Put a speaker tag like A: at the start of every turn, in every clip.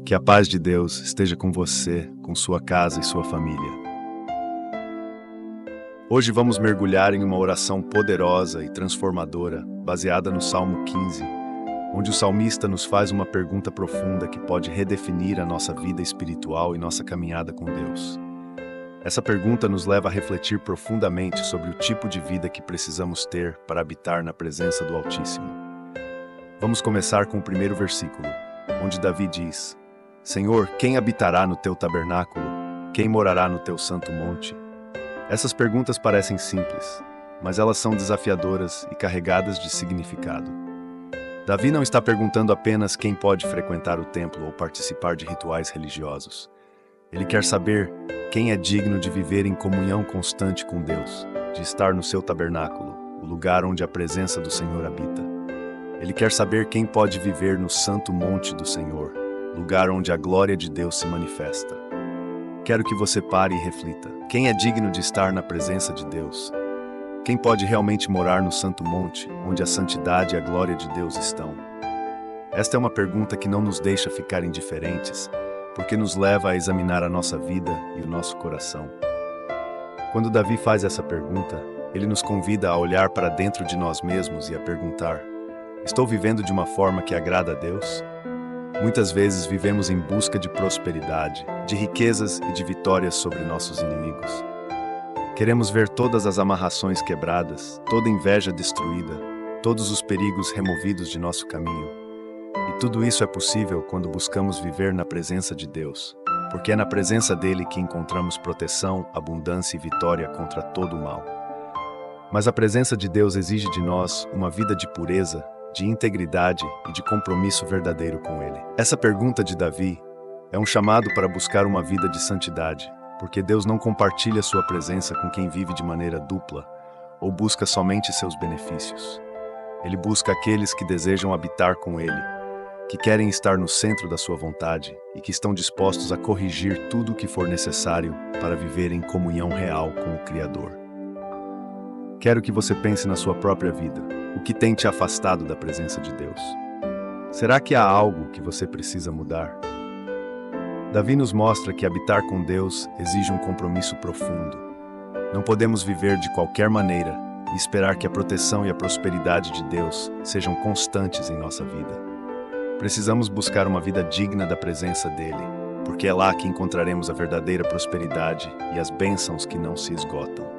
A: Que a paz de Deus esteja com você, com sua casa e sua família. Hoje vamos mergulhar em uma oração poderosa e transformadora, baseada no Salmo 15, onde o salmista nos faz uma pergunta profunda que pode redefinir a nossa vida espiritual e nossa caminhada com Deus. Essa pergunta nos leva a refletir profundamente sobre o tipo de vida que precisamos ter para habitar na presença do Altíssimo. Vamos começar com o primeiro versículo, onde Davi diz: Senhor, quem habitará no teu tabernáculo? Quem morará no teu santo monte? Essas perguntas parecem simples, mas elas são desafiadoras e carregadas de significado. Davi não está perguntando apenas quem pode frequentar o templo ou participar de rituais religiosos. Ele quer saber quem é digno de viver em comunhão constante com Deus, de estar no seu tabernáculo, o lugar onde a presença do Senhor habita. Ele quer saber quem pode viver no santo monte do Senhor, lugar onde a glória de Deus se manifesta. Quero que você pare e reflita. Quem é digno de estar na presença de Deus? Quem pode realmente morar no santo monte, onde a santidade e a glória de Deus estão? Esta é uma pergunta que não nos deixa ficar indiferentes, porque nos leva a examinar a nossa vida e o nosso coração. Quando Davi faz essa pergunta, ele nos convida a olhar para dentro de nós mesmos e a perguntar: estou vivendo de uma forma que agrada a Deus? Muitas vezes vivemos em busca de prosperidade, de riquezas e de vitórias sobre nossos inimigos. Queremos ver todas as amarrações quebradas, toda inveja destruída, todos os perigos removidos de nosso caminho. E tudo isso é possível quando buscamos viver na presença de Deus, porque é na presença dele que encontramos proteção, abundância e vitória contra todo o mal. Mas a presença de Deus exige de nós uma vida de pureza, de integridade e de compromisso verdadeiro com Ele. Essa pergunta de Davi é um chamado para buscar uma vida de santidade, porque Deus não compartilha sua presença com quem vive de maneira dupla ou busca somente seus benefícios. Ele busca aqueles que desejam habitar com Ele, que querem estar no centro da sua vontade e que estão dispostos a corrigir tudo o que for necessário para viver em comunhão real com o Criador. Quero que você pense na sua própria vida. O que tem te afastado da presença de Deus? Será que há algo que você precisa mudar? Davi nos mostra que habitar com Deus exige um compromisso profundo. Não podemos viver de qualquer maneira e esperar que a proteção e a prosperidade de Deus sejam constantes em nossa vida. Precisamos buscar uma vida digna da presença dele, porque é lá que encontraremos a verdadeira prosperidade e as bênçãos que não se esgotam.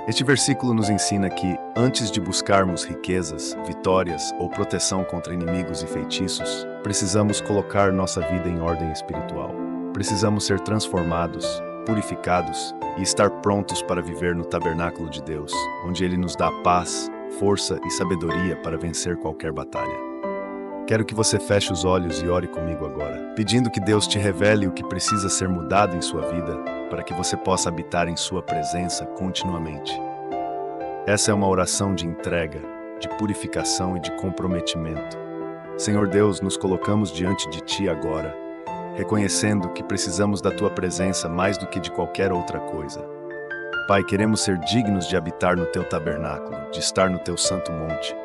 A: Este versículo nos ensina que, antes de buscarmos riquezas, vitórias ou proteção contra inimigos e feitiços, precisamos colocar nossa vida em ordem espiritual. Precisamos ser transformados, purificados e estar prontos para viver no tabernáculo de Deus, onde Ele nos dá paz, força e sabedoria para vencer qualquer batalha. Quero que você feche os olhos e ore comigo agora, pedindo que Deus te revele o que precisa ser mudado em sua vida para que você possa habitar em sua presença continuamente. Essa é uma oração de entrega, de purificação e de comprometimento. Senhor Deus, nos colocamos diante de Ti agora, reconhecendo que precisamos da Tua presença mais do que de qualquer outra coisa. Pai, queremos ser dignos de habitar no Teu tabernáculo, de estar no Teu santo monte.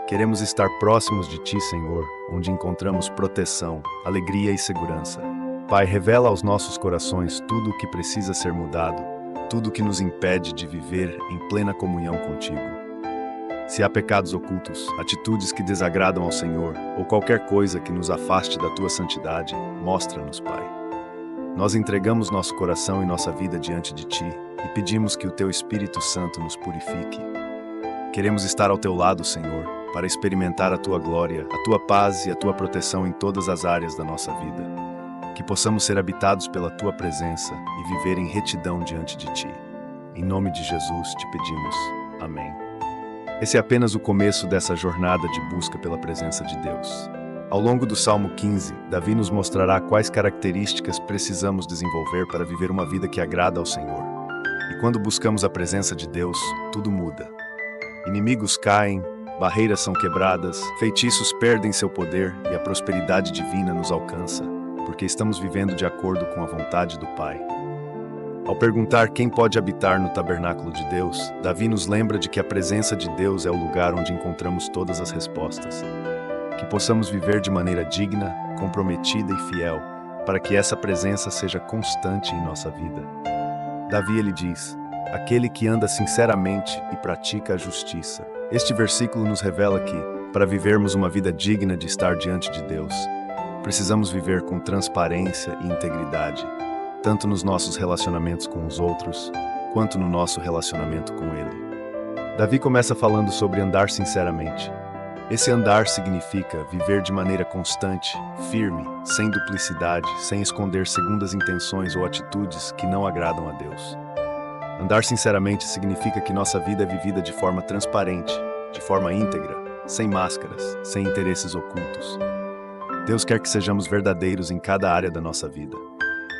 A: Queremos estar próximos de Ti, Senhor, onde encontramos proteção, alegria e segurança. Pai, revela aos nossos corações tudo o que precisa ser mudado, tudo o que nos impede de viver em plena comunhão contigo. Se há pecados ocultos, atitudes que desagradam ao Senhor, ou qualquer coisa que nos afaste da Tua santidade, mostra-nos, Pai. Nós entregamos nosso coração e nossa vida diante de Ti e pedimos que o Teu Espírito Santo nos purifique. Queremos estar ao Teu lado, Senhor, para experimentar a Tua glória, a Tua paz e a Tua proteção em todas as áreas da nossa vida. Que possamos ser habitados pela Tua presença e viver em retidão diante de Ti. Em nome de Jesus te pedimos. Amém. Esse é apenas o começo dessa jornada de busca pela presença de Deus. Ao longo do Salmo 15, Davi nos mostrará quais características precisamos desenvolver para viver uma vida que agrada ao Senhor. E quando buscamos a presença de Deus, tudo muda. Inimigos caem, barreiras são quebradas, feitiços perdem seu poder e a prosperidade divina nos alcança, porque estamos vivendo de acordo com a vontade do Pai. Ao perguntar quem pode habitar no tabernáculo de Deus, Davi nos lembra de que a presença de Deus é o lugar onde encontramos todas as respostas. Que possamos viver de maneira digna, comprometida e fiel, para que essa presença seja constante em nossa vida. Davi ele diz: aquele que anda sinceramente e pratica a justiça. Este versículo nos revela que, para vivermos uma vida digna de estar diante de Deus, precisamos viver com transparência e integridade, tanto nos nossos relacionamentos com os outros, quanto no nosso relacionamento com Ele. Davi começa falando sobre andar sinceramente. Esse andar significa viver de maneira constante, firme, sem duplicidade, sem esconder segundas intenções ou atitudes que não agradam a Deus. Andar sinceramente significa que nossa vida é vivida de forma transparente, de forma íntegra, sem máscaras, sem interesses ocultos. Deus quer que sejamos verdadeiros em cada área da nossa vida.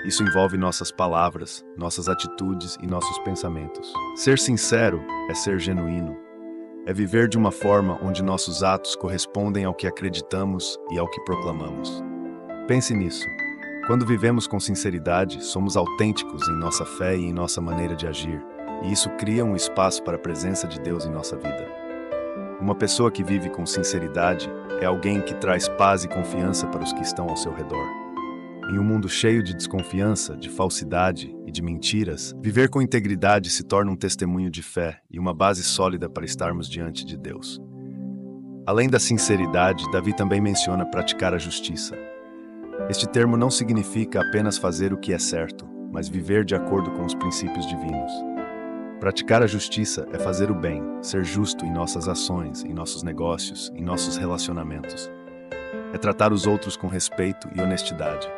A: Isso envolve nossas palavras, nossas atitudes e nossos pensamentos. Ser sincero é ser genuíno. É viver de uma forma onde nossos atos correspondem ao que acreditamos e ao que proclamamos. Pense nisso. Quando vivemos com sinceridade, somos autênticos em nossa fé e em nossa maneira de agir, e isso cria um espaço para a presença de Deus em nossa vida. Uma pessoa que vive com sinceridade é alguém que traz paz e confiança para os que estão ao seu redor. Em um mundo cheio de desconfiança, de falsidade e de mentiras, viver com integridade se torna um testemunho de fé e uma base sólida para estarmos diante de Deus. Além da sinceridade, Davi também menciona praticar a justiça. Este termo não significa apenas fazer o que é certo, mas viver de acordo com os princípios divinos. Praticar a justiça é fazer o bem, ser justo em nossas ações, em nossos negócios, em nossos relacionamentos. É tratar os outros com respeito e honestidade.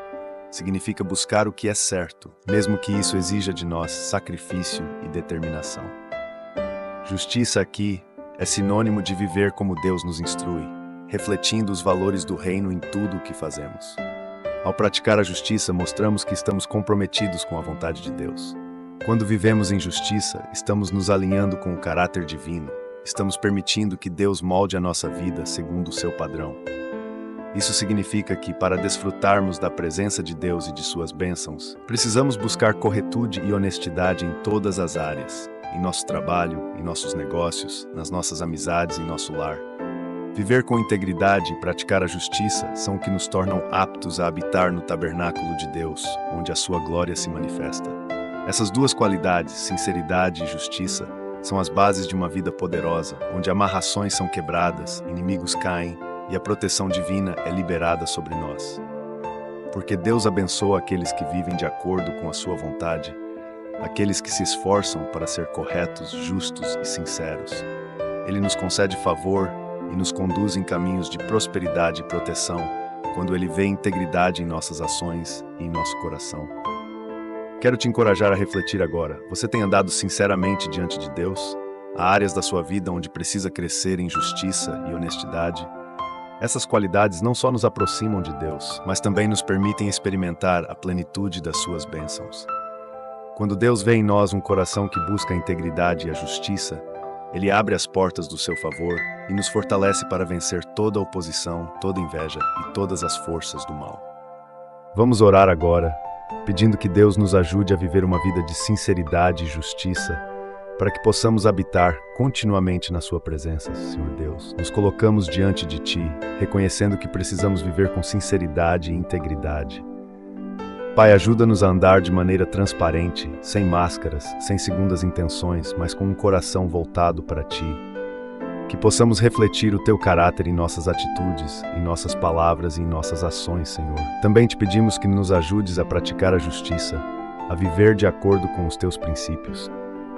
A: Significa buscar o que é certo, mesmo que isso exija de nós sacrifício e determinação. Justiça aqui é sinônimo de viver como Deus nos instrui, refletindo os valores do reino em tudo o que fazemos. Ao praticar a justiça, mostramos que estamos comprometidos com a vontade de Deus. Quando vivemos em justiça, estamos nos alinhando com o caráter divino, estamos permitindo que Deus molde a nossa vida segundo o seu padrão. Isso significa que, para desfrutarmos da presença de Deus e de suas bênçãos, precisamos buscar corretude e honestidade em todas as áreas, em nosso trabalho, em nossos negócios, nas nossas amizades, em nosso lar. Viver com integridade e praticar a justiça são o que nos tornam aptos a habitar no tabernáculo de Deus, onde a sua glória se manifesta. Essas duas qualidades, sinceridade e justiça, são as bases de uma vida poderosa, onde amarrações são quebradas, inimigos caem, e a proteção divina é liberada sobre nós. Porque Deus abençoa aqueles que vivem de acordo com a sua vontade, aqueles que se esforçam para ser corretos, justos e sinceros. Ele nos concede favor e nos conduz em caminhos de prosperidade e proteção, quando Ele vê integridade em nossas ações e em nosso coração. Quero te encorajar a refletir agora. Você tem andado sinceramente diante de Deus? Há áreas da sua vida onde precisa crescer em justiça e honestidade? Essas qualidades não só nos aproximam de Deus, mas também nos permitem experimentar a plenitude das suas bênçãos. Quando Deus vê em nós um coração que busca a integridade e a justiça, Ele abre as portas do seu favor e nos fortalece para vencer toda a oposição, toda inveja e todas as forças do mal. Vamos orar agora, pedindo que Deus nos ajude a viver uma vida de sinceridade e justiça, para que possamos habitar continuamente na sua presença, Senhor Deus. Nos colocamos diante de Ti, reconhecendo que precisamos viver com sinceridade e integridade. Pai, ajuda-nos a andar de maneira transparente, sem máscaras, sem segundas intenções, mas com um coração voltado para Ti. Que possamos refletir o Teu caráter em nossas atitudes, em nossas palavras e em nossas ações, Senhor. Também te pedimos que nos ajudes a praticar a justiça, a viver de acordo com os Teus princípios.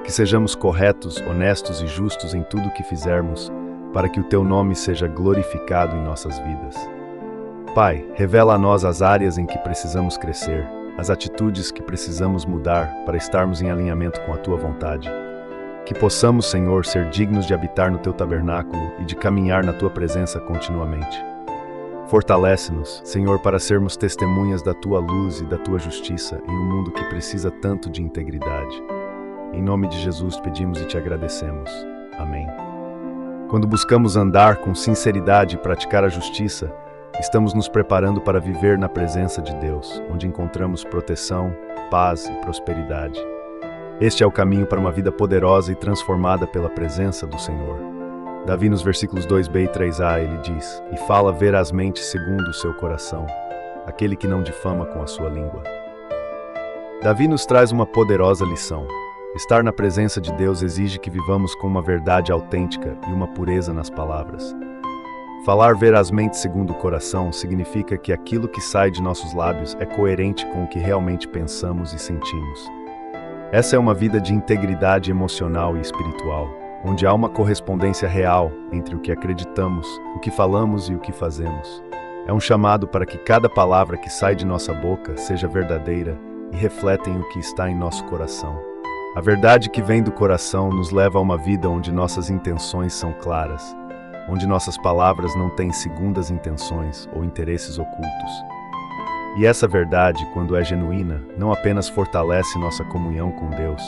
A: Que sejamos corretos, honestos e justos em tudo o que fizermos, para que o Teu nome seja glorificado em nossas vidas. Pai, revela a nós as áreas em que precisamos crescer, as atitudes que precisamos mudar para estarmos em alinhamento com a Tua vontade. Que possamos, Senhor, ser dignos de habitar no Teu tabernáculo e de caminhar na Tua presença continuamente. Fortalece-nos, Senhor, para sermos testemunhas da Tua luz e da Tua justiça em um mundo que precisa tanto de integridade. Em nome de Jesus pedimos e te agradecemos. Amém. Quando buscamos andar com sinceridade e praticar a justiça, estamos nos preparando para viver na presença de Deus, onde encontramos proteção, paz e prosperidade. Este é o caminho para uma vida poderosa e transformada pela presença do Senhor. Davi, nos versículos 2b e 3a, ele diz: "E fala verazmente segundo o seu coração." aquele que não difama com a sua língua. Davi nos traz uma poderosa lição. Estar na presença de Deus exige que vivamos com uma verdade autêntica e uma pureza nas palavras. Falar verazmente segundo o coração significa que aquilo que sai de nossos lábios é coerente com o que realmente pensamos e sentimos. Essa é uma vida de integridade emocional e espiritual, onde há uma correspondência real entre o que acreditamos, o que falamos e o que fazemos. É um chamado para que cada palavra que sai de nossa boca seja verdadeira e refletem o que está em nosso coração. A verdade que vem do coração nos leva a uma vida onde nossas intenções são claras, onde nossas palavras não têm segundas intenções ou interesses ocultos. E essa verdade, quando é genuína, não apenas fortalece nossa comunhão com Deus,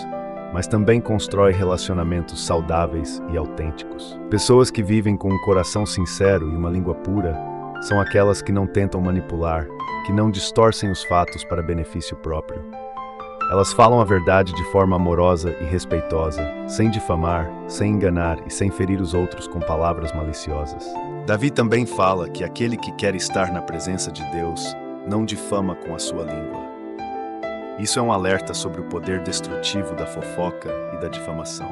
A: mas também constrói relacionamentos saudáveis e autênticos. Pessoas que vivem com um coração sincero e uma língua pura são aquelas que não tentam manipular, que não distorcem os fatos para benefício próprio. Elas falam a verdade de forma amorosa e respeitosa, sem difamar, sem enganar e sem ferir os outros com palavras maliciosas. Davi também fala que aquele que quer estar na presença de Deus não difama com a sua língua. Isso é um alerta sobre o poder destrutivo da fofoca e da difamação.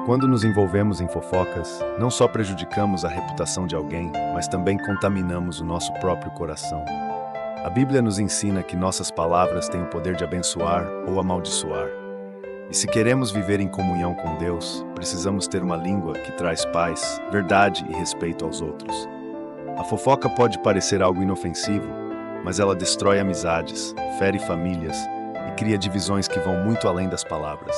A: Quando nos envolvemos em fofocas, não só prejudicamos a reputação de alguém, mas também contaminamos o nosso próprio coração. A Bíblia nos ensina que nossas palavras têm o poder de abençoar ou amaldiçoar. E se queremos viver em comunhão com Deus, precisamos ter uma língua que traz paz, verdade e respeito aos outros. A fofoca pode parecer algo inofensivo, mas ela destrói amizades, fere famílias e cria divisões que vão muito além das palavras.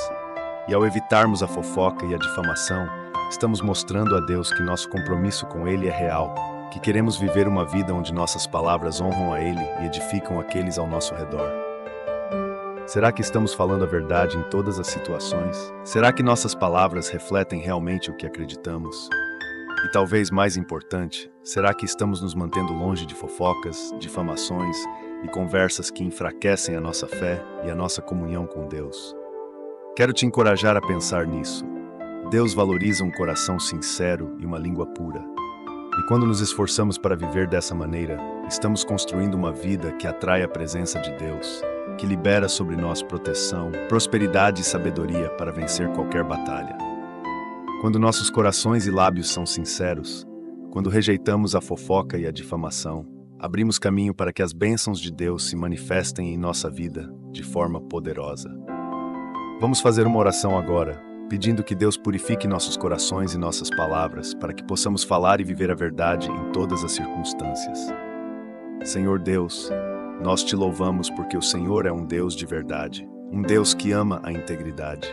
A: E ao evitarmos a fofoca e a difamação, estamos mostrando a Deus que nosso compromisso com Ele é real, que queremos viver uma vida onde nossas palavras honram a Ele e edificam aqueles ao nosso redor. Será que estamos falando a verdade em todas as situações? Será que nossas palavras refletem realmente o que acreditamos? E talvez mais importante, será que estamos nos mantendo longe de fofocas, difamações e conversas que enfraquecem a nossa fé e a nossa comunhão com Deus? Quero te encorajar a pensar nisso. Deus valoriza um coração sincero e uma língua pura. E quando nos esforçamos para viver dessa maneira, estamos construindo uma vida que atrai a presença de Deus, que libera sobre nós proteção, prosperidade e sabedoria para vencer qualquer batalha. Quando nossos corações e lábios são sinceros, quando rejeitamos a fofoca e a difamação, abrimos caminho para que as bênçãos de Deus se manifestem em nossa vida de forma poderosa. Vamos fazer uma oração agora, pedindo que Deus purifique nossos corações e nossas palavras para que possamos falar e viver a verdade em todas as circunstâncias. Senhor Deus, nós te louvamos porque o Senhor é um Deus de verdade, um Deus que ama a integridade.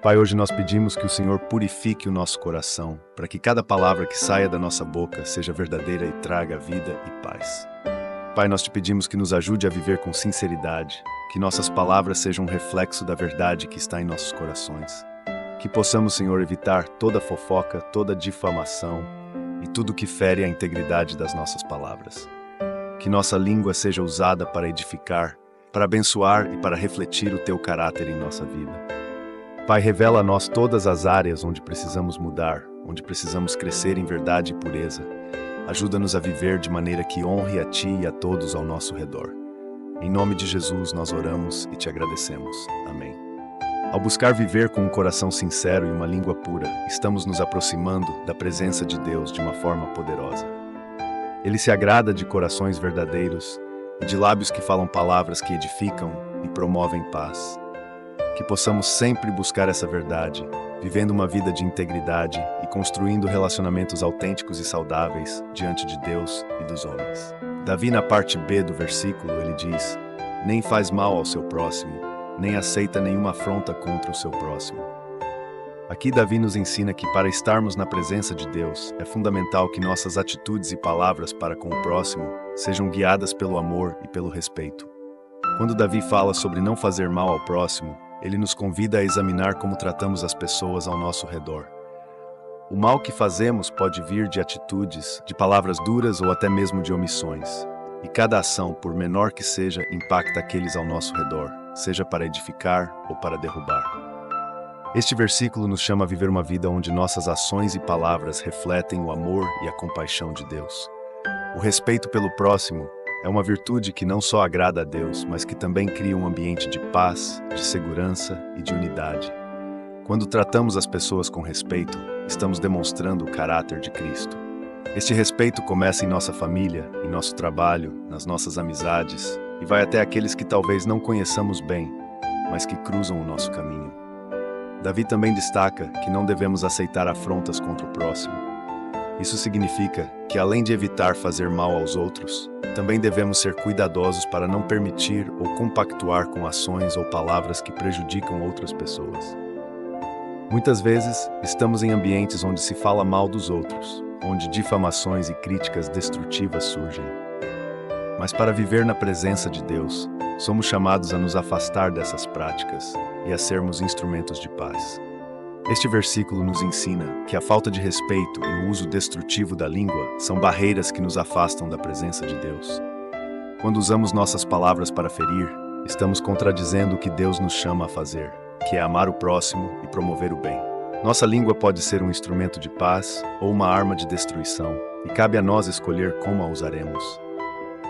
A: Pai, hoje nós pedimos que o Senhor purifique o nosso coração, para que cada palavra que saia da nossa boca seja verdadeira e traga vida e paz. Pai, nós te pedimos que nos ajude a viver com sinceridade, que nossas palavras sejam um reflexo da verdade que está em nossos corações. Que possamos, Senhor, evitar toda fofoca, toda difamação e tudo que fere a integridade das nossas palavras. Que nossa língua seja usada para edificar, para abençoar e para refletir o Teu caráter em nossa vida. Pai, revela a nós todas as áreas onde precisamos mudar, onde precisamos crescer em verdade e pureza. Ajuda-nos a viver de maneira que honre a Ti e a todos ao nosso redor. Em nome de Jesus nós oramos e Te agradecemos. Amém. Ao buscar viver com um coração sincero e uma língua pura, estamos nos aproximando da presença de Deus de uma forma poderosa. Ele se agrada de corações verdadeiros e de lábios que falam palavras que edificam e promovem paz. Que possamos sempre buscar essa verdade, vivendo uma vida de integridade e construindo relacionamentos autênticos e saudáveis diante de Deus e dos homens. Davi, na parte B do versículo, ele diz: nem faz mal ao seu próximo, nem aceita nenhuma afronta contra o seu próximo. Aqui Davi nos ensina que para estarmos na presença de Deus, é fundamental que nossas atitudes e palavras para com o próximo sejam guiadas pelo amor e pelo respeito. Quando Davi fala sobre não fazer mal ao próximo, ele nos convida a examinar como tratamos as pessoas ao nosso redor. O mal que fazemos pode vir de atitudes, de palavras duras ou até mesmo de omissões. E cada ação, por menor que seja, impacta aqueles ao nosso redor, seja para edificar ou para derrubar. Este versículo nos chama a viver uma vida onde nossas ações e palavras refletem o amor e a compaixão de Deus. O respeito pelo próximo é uma virtude que não só agrada a Deus, mas que também cria um ambiente de paz, de segurança e de unidade. Quando tratamos as pessoas com respeito, estamos demonstrando o caráter de Cristo. Este respeito começa em nossa família, em nosso trabalho, nas nossas amizades e vai até aqueles que talvez não conheçamos bem, mas que cruzam o nosso caminho. Davi também destaca que não devemos aceitar afrontas contra o próximo. Isso significa que, além de evitar fazer mal aos outros, também devemos ser cuidadosos para não permitir ou compactuar com ações ou palavras que prejudicam outras pessoas. Muitas vezes, estamos em ambientes onde se fala mal dos outros, onde difamações e críticas destrutivas surgem. Mas para viver na presença de Deus, somos chamados a nos afastar dessas práticas e a sermos instrumentos de paz. Este versículo nos ensina que a falta de respeito e o uso destrutivo da língua são barreiras que nos afastam da presença de Deus. Quando usamos nossas palavras para ferir, estamos contradizendo o que Deus nos chama a fazer, que é amar o próximo e promover o bem. Nossa língua pode ser um instrumento de paz ou uma arma de destruição, e cabe a nós escolher como a usaremos.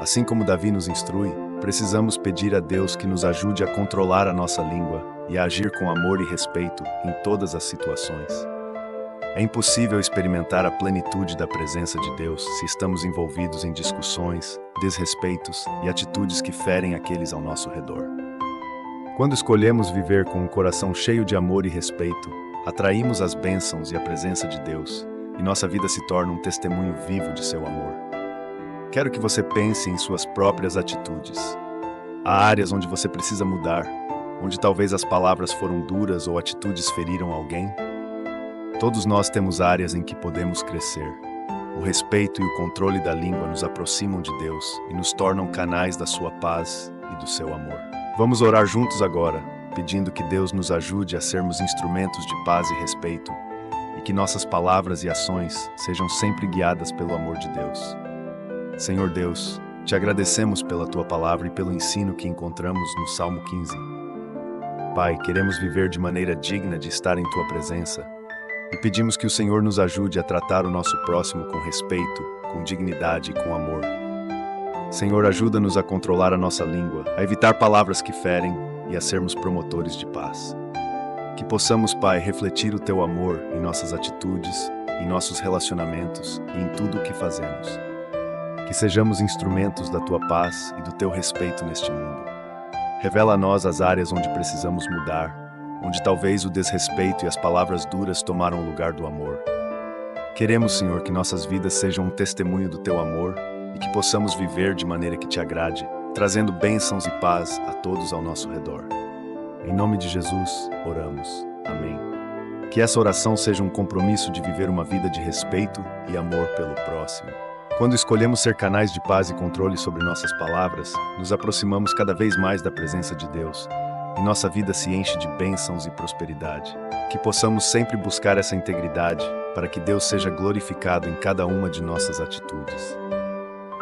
A: Assim como Davi nos instrui, precisamos pedir a Deus que nos ajude a controlar a nossa língua e a agir com amor e respeito em todas as situações. É impossível experimentar a plenitude da presença de Deus se estamos envolvidos em discussões, desrespeitos e atitudes que ferem aqueles ao nosso redor. Quando escolhemos viver com um coração cheio de amor e respeito, atraímos as bênçãos e a presença de Deus, e nossa vida se torna um testemunho vivo de seu amor. Quero que você pense em suas próprias atitudes. Há áreas onde você precisa mudar, onde talvez as palavras foram duras ou atitudes feriram alguém. Todos nós temos áreas em que podemos crescer. O respeito e o controle da língua nos aproximam de Deus e nos tornam canais da sua paz e do seu amor. Vamos orar juntos agora, pedindo que Deus nos ajude a sermos instrumentos de paz e respeito e que nossas palavras e ações sejam sempre guiadas pelo amor de Deus. Senhor Deus, te agradecemos pela tua palavra e pelo ensino que encontramos no Salmo 15. Pai, queremos viver de maneira digna de estar em tua presença e pedimos que o Senhor nos ajude a tratar o nosso próximo com respeito, com dignidade e com amor. Senhor, ajuda-nos a controlar a nossa língua, a evitar palavras que ferem e a sermos promotores de paz. Que possamos, Pai, refletir o teu amor em nossas atitudes, em nossos relacionamentos e em tudo o que fazemos. Que sejamos instrumentos da tua paz e do teu respeito neste mundo. Revela a nós as áreas onde precisamos mudar, onde talvez o desrespeito e as palavras duras tomaram o lugar do amor. Queremos, Senhor, que nossas vidas sejam um testemunho do teu amor e que possamos viver de maneira que te agrade, trazendo bênçãos e paz a todos ao nosso redor. Em nome de Jesus, oramos. Amém. Que essa oração seja um compromisso de viver uma vida de respeito e amor pelo próximo. Quando escolhemos ser canais de paz e controle sobre nossas palavras, nos aproximamos cada vez mais da presença de Deus, e nossa vida se enche de bênçãos e prosperidade. Que possamos sempre buscar essa integridade, para que Deus seja glorificado em cada uma de nossas atitudes.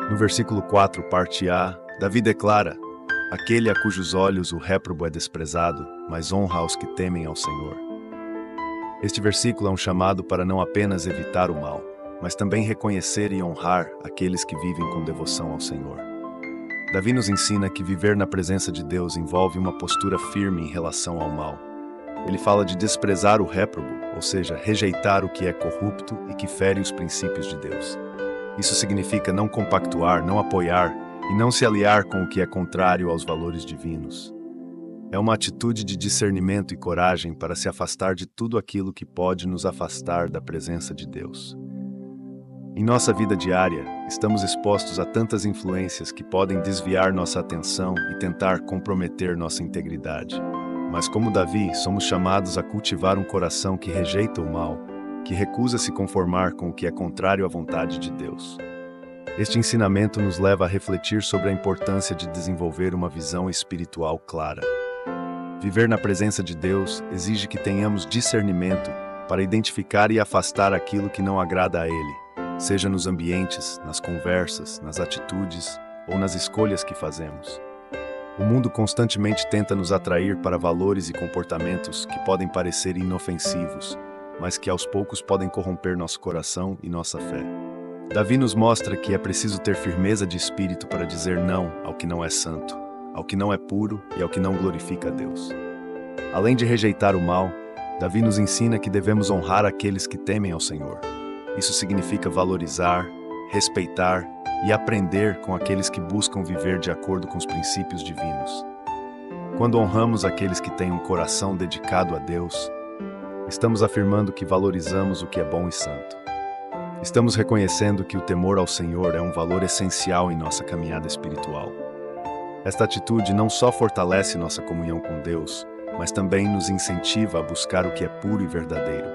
A: No versículo 4, parte A, Davi declara: aquele a cujos olhos o réprobo é desprezado, mas honra aos que temem ao Senhor. Este versículo é um chamado para não apenas evitar o mal, mas também reconhecer e honrar aqueles que vivem com devoção ao Senhor. Davi nos ensina que viver na presença de Deus envolve uma postura firme em relação ao mal. Ele fala de desprezar o réprobo, ou seja, rejeitar o que é corrupto e que fere os princípios de Deus. Isso significa não compactuar, não apoiar e não se aliar com o que é contrário aos valores divinos. É uma atitude de discernimento e coragem para se afastar de tudo aquilo que pode nos afastar da presença de Deus. Em nossa vida diária, estamos expostos a tantas influências que podem desviar nossa atenção e tentar comprometer nossa integridade. Mas como Davi, somos chamados a cultivar um coração que rejeita o mal, que recusa se conformar com o que é contrário à vontade de Deus. Este ensinamento nos leva a refletir sobre a importância de desenvolver uma visão espiritual clara. Viver na presença de Deus exige que tenhamos discernimento para identificar e afastar aquilo que não agrada a Ele, seja nos ambientes, nas conversas, nas atitudes ou nas escolhas que fazemos. O mundo constantemente tenta nos atrair para valores e comportamentos que podem parecer inofensivos, mas que aos poucos podem corromper nosso coração e nossa fé. Davi nos mostra que é preciso ter firmeza de espírito para dizer não ao que não é santo, ao que não é puro e ao que não glorifica a Deus. Além de rejeitar o mal, Davi nos ensina que devemos honrar aqueles que temem ao Senhor. Isso significa valorizar, respeitar e aprender com aqueles que buscam viver de acordo com os princípios divinos. Quando honramos aqueles que têm um coração dedicado a Deus, estamos afirmando que valorizamos o que é bom e santo. Estamos reconhecendo que o temor ao Senhor é um valor essencial em nossa caminhada espiritual. Esta atitude não só fortalece nossa comunhão com Deus, mas também nos incentiva a buscar o que é puro e verdadeiro.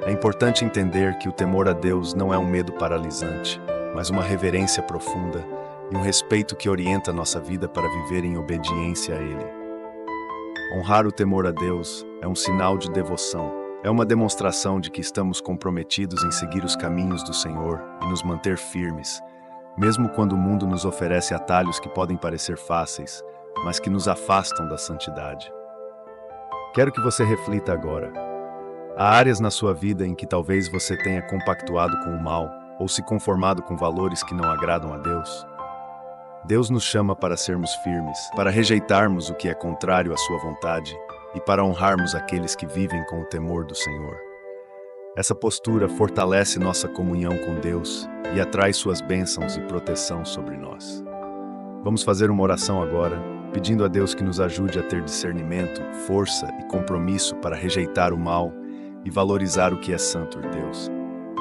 A: É importante entender que o temor a Deus não é um medo paralisante, mas uma reverência profunda e um respeito que orienta nossa vida para viver em obediência a Ele. Honrar o temor a Deus é um sinal de devoção, é uma demonstração de que estamos comprometidos em seguir os caminhos do Senhor e nos manter firmes, mesmo quando o mundo nos oferece atalhos que podem parecer fáceis, mas que nos afastam da santidade. Quero que você reflita agora. Há áreas na sua vida em que talvez você tenha compactuado com o mal ou se conformado com valores que não agradam a Deus? Deus nos chama para sermos firmes, para rejeitarmos o que é contrário à sua vontade e para honrarmos aqueles que vivem com o temor do Senhor. Essa postura fortalece nossa comunhão com Deus e atrai suas bênçãos e proteção sobre nós. Vamos fazer uma oração agora, pedindo a Deus que nos ajude a ter discernimento, força e compromisso para rejeitar o mal e valorizar o que é santo, Deus.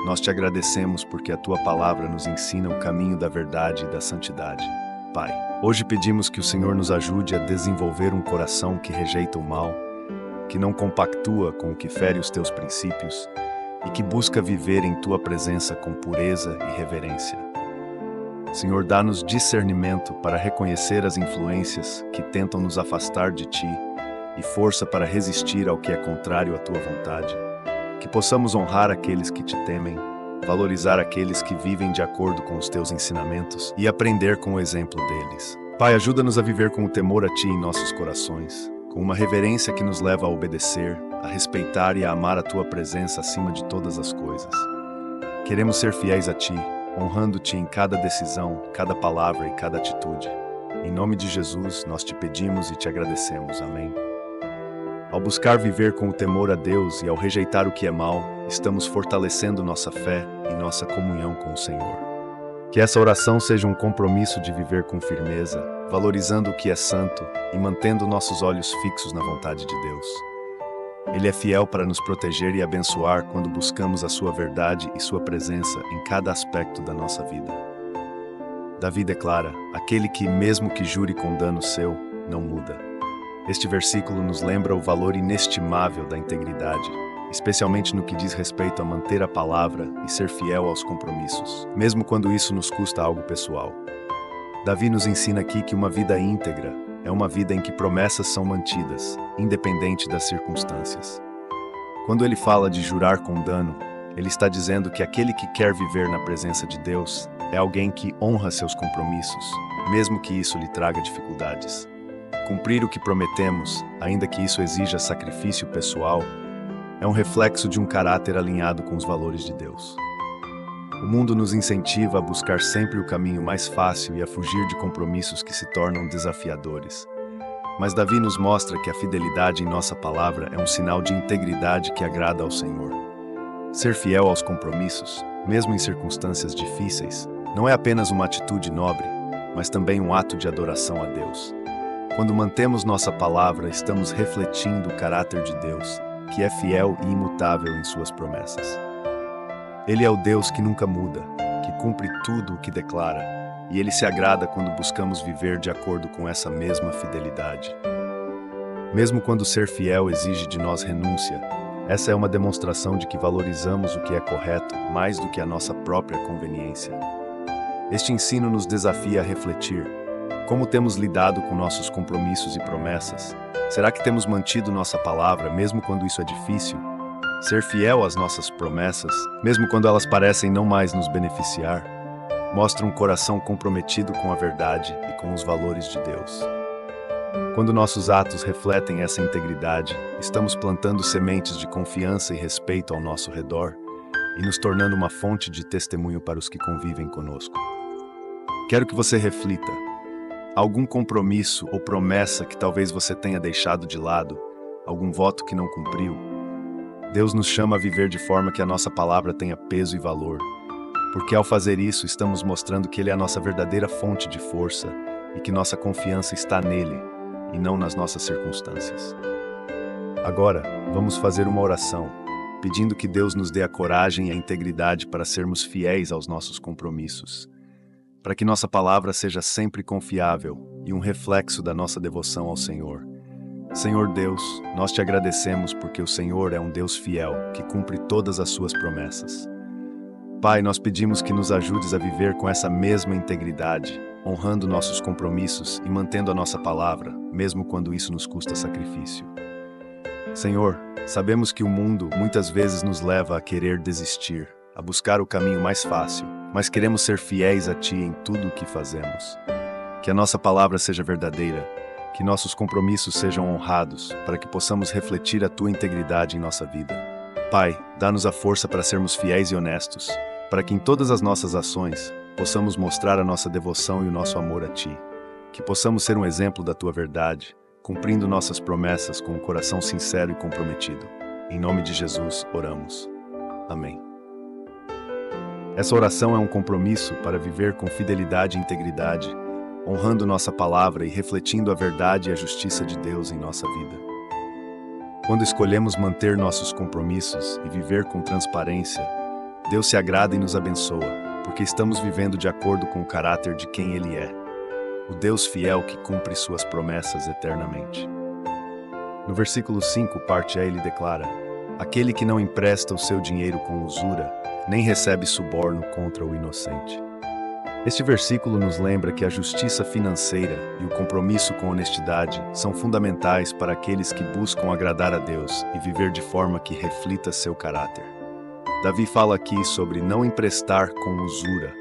A: Nós te agradecemos porque a Tua palavra nos ensina o caminho da verdade e da santidade. Pai, hoje pedimos que o Senhor nos ajude a desenvolver um coração que rejeita o mal, que não compactua com o que fere os Teus princípios e que busca viver em Tua presença com pureza e reverência. Senhor, dá-nos discernimento para reconhecer as influências que tentam nos afastar de Ti e força para resistir ao que é contrário à Tua vontade. Que possamos honrar aqueles que Te temem, valorizar aqueles que vivem de acordo com os Teus ensinamentos e aprender com o exemplo deles. Pai, ajuda-nos a viver com o temor a Ti em nossos corações, com uma reverência que nos leva a obedecer, a respeitar e a amar a Tua presença acima de todas as coisas. Queremos ser fiéis a Ti, honrando-Te em cada decisão, cada palavra e cada atitude. Em nome de Jesus, nós Te pedimos e Te agradecemos. Amém. Ao buscar viver com o temor a Deus e ao rejeitar o que é mal, estamos fortalecendo nossa fé e nossa comunhão com o Senhor. Que essa oração seja um compromisso de viver com firmeza, valorizando o que é santo e mantendo nossos olhos fixos na vontade de Deus. Ele é fiel para nos proteger e abençoar quando buscamos a sua verdade e sua presença em cada aspecto da nossa vida. Davi declara: aquele que, mesmo que jure com dano seu, não muda. Este versículo nos lembra o valor inestimável da integridade, especialmente no que diz respeito a manter a palavra e ser fiel aos compromissos, mesmo quando isso nos custa algo pessoal. Davi nos ensina aqui que uma vida íntegra é uma vida em que promessas são mantidas, independente das circunstâncias. Quando ele fala de jurar com dano, ele está dizendo que aquele que quer viver na presença de Deus é alguém que honra seus compromissos, mesmo que isso lhe traga dificuldades. Cumprir o que prometemos, ainda que isso exija sacrifício pessoal, é um reflexo de um caráter alinhado com os valores de Deus. O mundo nos incentiva a buscar sempre o caminho mais fácil e a fugir de compromissos que se tornam desafiadores. Mas Davi nos mostra que a fidelidade em nossa palavra é um sinal de integridade que agrada ao Senhor. Ser fiel aos compromissos, mesmo em circunstâncias difíceis, não é apenas uma atitude nobre, mas também um ato de adoração a Deus. Quando mantemos nossa palavra, estamos refletindo o caráter de Deus, que é fiel e imutável em suas promessas. Ele é o Deus que nunca muda, que cumpre tudo o que declara, e Ele se agrada quando buscamos viver de acordo com essa mesma fidelidade. Mesmo quando ser fiel exige de nós renúncia, essa é uma demonstração de que valorizamos o que é correto mais do que a nossa própria conveniência. Este ensino nos desafia a refletir. Como temos lidado com nossos compromissos e promessas? Será que temos mantido nossa palavra, mesmo quando isso é difícil? Ser fiel às nossas promessas, mesmo quando elas parecem não mais nos beneficiar, mostra um coração comprometido com a verdade e com os valores de Deus. Quando nossos atos refletem essa integridade, estamos plantando sementes de confiança e respeito ao nosso redor, e nos tornando uma fonte de testemunho para os que convivem conosco. Quero que você reflita. Algum compromisso ou promessa que talvez você tenha deixado de lado, algum voto que não cumpriu? Deus nos chama a viver de forma que a nossa palavra tenha peso e valor, porque ao fazer isso estamos mostrando que Ele é a nossa verdadeira fonte de força e que nossa confiança está nele e não nas nossas circunstâncias. Agora, vamos fazer uma oração, pedindo que Deus nos dê a coragem e a integridade para sermos fiéis aos nossos compromissos, para que nossa palavra seja sempre confiável e um reflexo da nossa devoção ao Senhor. Senhor Deus, nós te agradecemos porque o Senhor é um Deus fiel, que cumpre todas as suas promessas. Pai, nós pedimos que nos ajudes a viver com essa mesma integridade, honrando nossos compromissos e mantendo a nossa palavra, mesmo quando isso nos custa sacrifício. Senhor, sabemos que o mundo muitas vezes nos leva a querer desistir, a buscar o caminho mais fácil, mas queremos ser fiéis a Ti em tudo o que fazemos. Que a nossa palavra seja verdadeira, que nossos compromissos sejam honrados, para que possamos refletir a Tua integridade em nossa vida. Pai, dá-nos a força para sermos fiéis e honestos, para que em todas as nossas ações possamos mostrar a nossa devoção e o nosso amor a Ti. Que possamos ser um exemplo da Tua verdade, cumprindo nossas promessas com um coração sincero e comprometido. Em nome de Jesus, oramos. Amém. Essa oração é um compromisso para viver com fidelidade e integridade, honrando nossa palavra e refletindo a verdade e a justiça de Deus em nossa vida. Quando escolhemos manter nossos compromissos e viver com transparência, Deus se agrada e nos abençoa, porque estamos vivendo de acordo com o caráter de quem Ele é, o Deus fiel que cumpre suas promessas eternamente. No versículo 5, parte A, ele declara: aquele que não empresta o seu dinheiro com usura, nem recebe suborno contra o inocente. Este versículo nos lembra que a justiça financeira e o compromisso com honestidade são fundamentais para aqueles que buscam agradar a Deus e viver de forma que reflita seu caráter. Davi fala aqui sobre não emprestar com usura,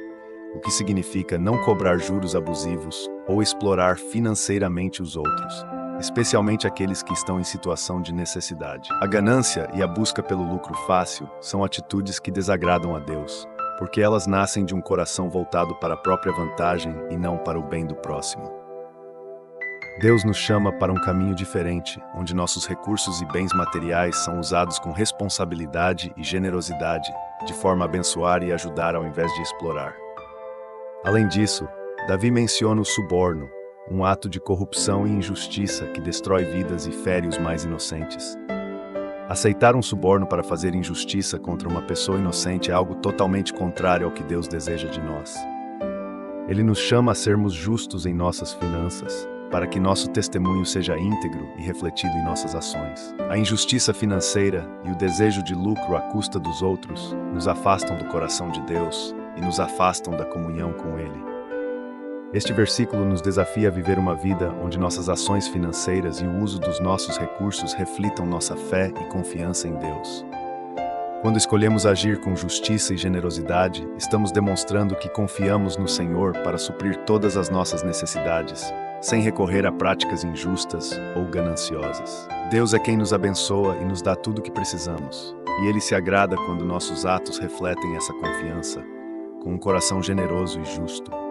A: o que significa não cobrar juros abusivos ou explorar financeiramente os outros, especialmente aqueles que estão em situação de necessidade. A ganância e a busca pelo lucro fácil são atitudes que desagradam a Deus, porque elas nascem de um coração voltado para a própria vantagem e não para o bem do próximo. Deus nos chama para um caminho diferente, onde nossos recursos e bens materiais são usados com responsabilidade e generosidade, de forma a abençoar e ajudar ao invés de explorar. Além disso, Davi menciona o suborno, um ato de corrupção e injustiça que destrói vidas e fere os mais inocentes. Aceitar um suborno para fazer injustiça contra uma pessoa inocente é algo totalmente contrário ao que Deus deseja de nós. Ele nos chama a sermos justos em nossas finanças, para que nosso testemunho seja íntegro e refletido em nossas ações. A injustiça financeira e o desejo de lucro à custa dos outros nos afastam do coração de Deus e nos afastam da comunhão com Ele. Este versículo nos desafia a viver uma vida onde nossas ações financeiras e o uso dos nossos recursos reflitam nossa fé e confiança em Deus. Quando escolhemos agir com justiça e generosidade, estamos demonstrando que confiamos no Senhor para suprir todas as nossas necessidades, sem recorrer a práticas injustas ou gananciosas. Deus é quem nos abençoa e nos dá tudo o que precisamos, e Ele se agrada quando nossos atos refletem essa confiança, com um coração generoso e justo.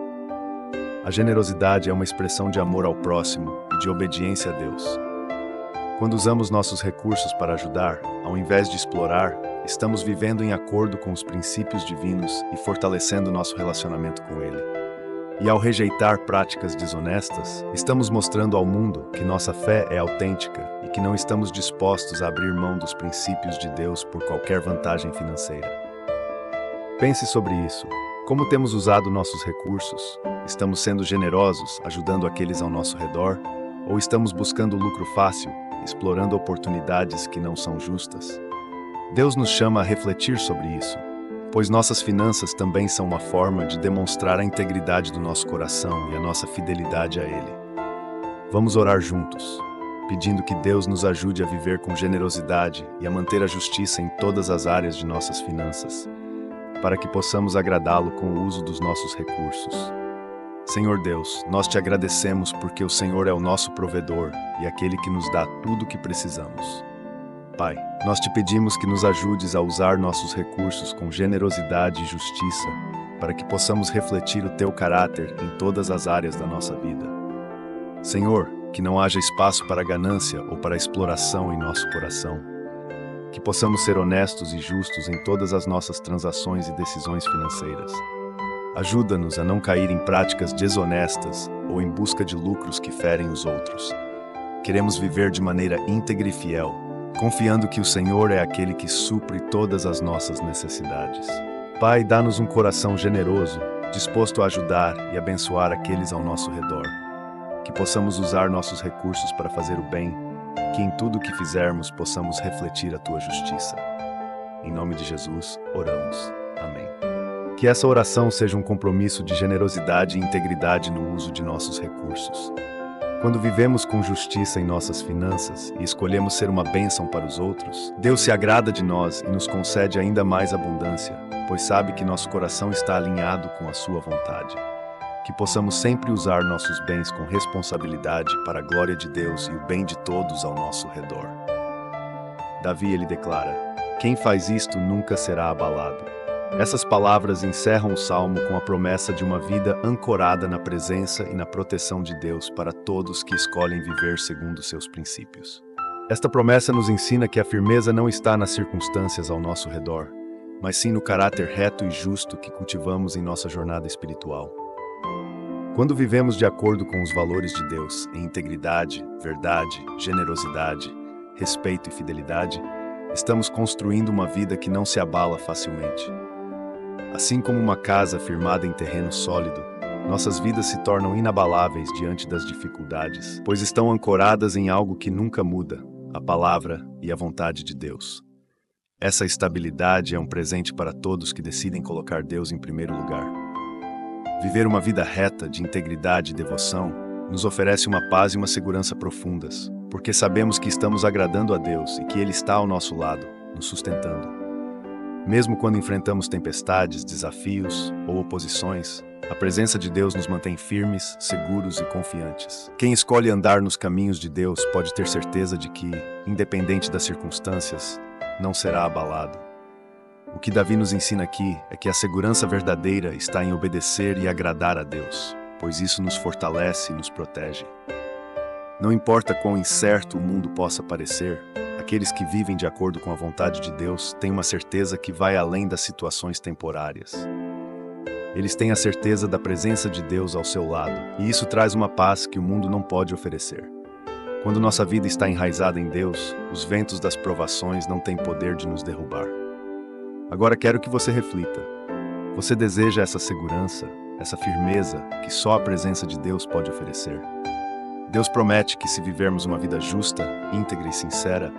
A: A generosidade é uma expressão de amor ao próximo e de obediência a Deus. Quando usamos nossos recursos para ajudar, ao invés de explorar, estamos vivendo em acordo com os princípios divinos e fortalecendo nosso relacionamento com Ele. E ao rejeitar práticas desonestas, estamos mostrando ao mundo que nossa fé é autêntica e que não estamos dispostos a abrir mão dos princípios de Deus por qualquer vantagem financeira. Pense sobre isso. Como temos usado nossos recursos? Estamos sendo generosos, ajudando aqueles ao nosso redor? Ou estamos buscando lucro fácil, explorando oportunidades que não são justas? Deus nos chama a refletir sobre isso, pois nossas finanças também são uma forma de demonstrar a integridade do nosso coração e a nossa fidelidade a Ele. Vamos orar juntos, pedindo que Deus nos ajude a viver com generosidade e a manter a justiça em todas as áreas de nossas finanças, para que possamos agradá-lo com o uso dos nossos recursos. Senhor Deus, nós te agradecemos porque o Senhor é o nosso provedor e aquele que nos dá tudo o que precisamos. Pai, nós te pedimos que nos ajudes a usar nossos recursos com generosidade e justiça, para que possamos refletir o teu caráter em todas as áreas da nossa vida. Senhor, que não haja espaço para ganância ou para exploração em nosso coração. Que possamos ser honestos e justos em todas as nossas transações e decisões financeiras. Ajuda-nos a não cair em práticas desonestas ou em busca de lucros que ferem os outros. Queremos viver de maneira íntegra e fiel, confiando que o Senhor é aquele que supre todas as nossas necessidades. Pai, dá-nos um coração generoso, disposto a ajudar e abençoar aqueles ao nosso redor. Que possamos usar nossos recursos para fazer o bem, que em tudo o que fizermos possamos refletir a Tua justiça. Em nome de Jesus, oramos. Amém. Que essa oração seja um compromisso de generosidade e integridade no uso de nossos recursos. Quando vivemos com justiça em nossas finanças e escolhemos ser uma bênção para os outros, Deus se agrada de nós e nos concede ainda mais abundância, pois sabe que nosso coração está alinhado com a sua vontade. Que possamos sempre usar nossos bens com responsabilidade para a glória de Deus e o bem de todos ao nosso redor. Davi, ele declara: quem faz isto nunca será abalado. Essas palavras encerram o salmo com a promessa de uma vida ancorada na presença e na proteção de Deus para todos que escolhem viver segundo seus princípios. Esta promessa nos ensina que a firmeza não está nas circunstâncias ao nosso redor, mas sim no caráter reto e justo que cultivamos em nossa jornada espiritual. Quando vivemos de acordo com os valores de Deus, em integridade, verdade, generosidade, respeito e fidelidade, estamos construindo uma vida que não se abala facilmente. Assim como uma casa firmada em terreno sólido, nossas vidas se tornam inabaláveis diante das dificuldades, pois estão ancoradas em algo que nunca muda, a palavra e a vontade de Deus. Essa estabilidade é um presente para todos que decidem colocar Deus em primeiro lugar. Viver uma vida reta, de integridade e devoção, nos oferece uma paz e uma segurança profundas, porque sabemos que estamos agradando a Deus e que Ele está ao nosso lado, nos sustentando. Mesmo quando enfrentamos tempestades, desafios ou oposições, a presença de Deus nos mantém firmes, seguros e confiantes. Quem escolhe andar nos caminhos de Deus pode ter certeza de que, independente das circunstâncias, não será abalado. O que Davi nos ensina aqui é que a segurança verdadeira está em obedecer e agradar a Deus, pois isso nos fortalece e nos protege. Não importa quão incerto o mundo possa parecer, aqueles que vivem de acordo com a vontade de Deus têm uma certeza que vai além das situações temporárias. Eles têm a certeza da presença de Deus ao seu lado, e isso traz uma paz que o mundo não pode oferecer. Quando nossa vida está enraizada em Deus, os ventos das provações não têm poder de nos derrubar. Agora quero que você reflita. Você deseja essa segurança, essa firmeza que só a presença de Deus pode oferecer? Deus promete que se vivermos uma vida justa, íntegra e sincera,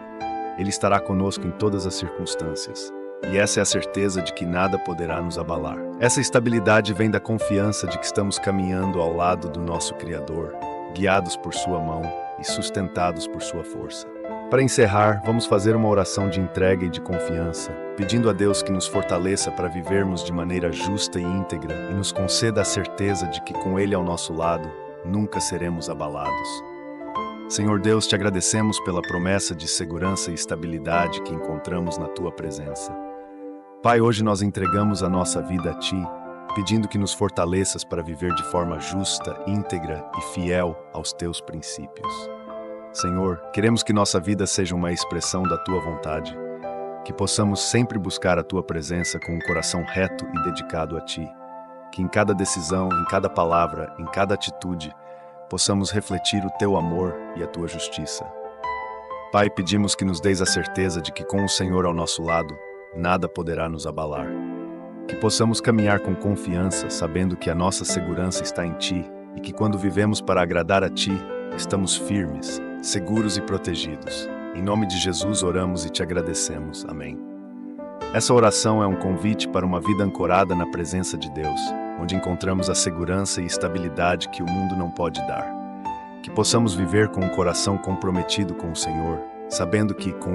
A: Ele estará conosco em todas as circunstâncias. E essa é a certeza de que nada poderá nos abalar. Essa estabilidade vem da confiança de que estamos caminhando ao lado do nosso Criador, guiados por Sua mão e sustentados por Sua força. Para encerrar, vamos fazer uma oração de entrega e de confiança, pedindo a Deus que nos fortaleça para vivermos de maneira justa e íntegra e nos conceda a certeza de que com Ele ao nosso lado, nunca seremos abalados. Senhor Deus, te agradecemos pela promessa de segurança e estabilidade que encontramos na Tua presença. Pai, hoje nós entregamos a nossa vida a Ti, pedindo que nos fortaleças para viver de forma justa, íntegra e fiel aos Teus princípios. Senhor, queremos que nossa vida seja uma expressão da Tua vontade, que possamos sempre buscar a Tua presença com um coração reto e dedicado a Ti, que em cada decisão, em cada palavra, em cada atitude, possamos refletir o Teu amor e a Tua justiça. Pai, pedimos que nos deis a certeza de que com o Senhor ao nosso lado, nada poderá nos abalar. Que possamos caminhar com confiança, sabendo que a nossa segurança está em Ti e que quando vivemos para agradar a Ti, estamos firmes, seguros e protegidos. Em nome de Jesus oramos e Te agradecemos. Amém. Essa oração é um convite para uma vida ancorada na presença de Deus, onde encontramos a segurança e estabilidade que o mundo não pode dar. Que possamos viver com um coração comprometido com o Senhor, sabendo que, com